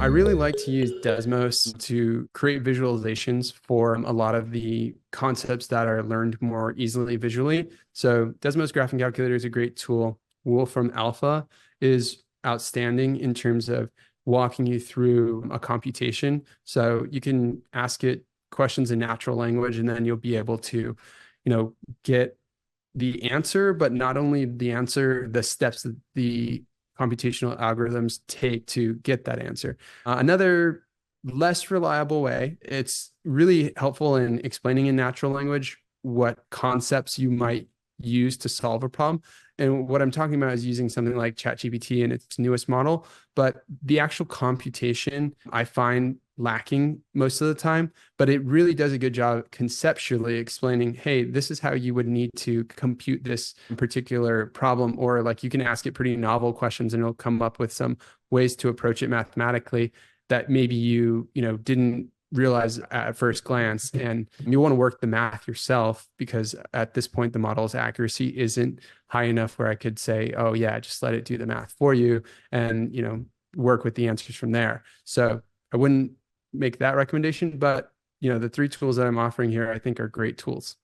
I really like to use Desmos to create visualizations for a lot of the concepts that are learned more easily visually. So Desmos Graphing Calculator is a great tool. Wolfram Alpha is outstanding in terms of walking you through a computation. So you can ask it questions in natural language, and then you'll be able to, get the answer, but not only the answer, the steps that the computational algorithms take to get that answer. Another less reliable way, it's really helpful in explaining in natural language what concepts you might use to solve a problem. And what I'm talking about is using something like ChatGPT and its newest model, but the actual computation I find lacking most of the time, but it really does a good job conceptually explaining, hey, this is how you would need to compute this particular problem. Or like you can ask it pretty novel questions and it'll come up with some ways to approach it mathematically that maybe you didn't realize at first glance. And you want to work the math yourself because at this point, the model's accuracy isn't high enough where I could say, oh yeah, just let it do the math for you and, work with the answers from there. So I wouldn't make that recommendation, but the three tools that I'm offering here, I think are great tools.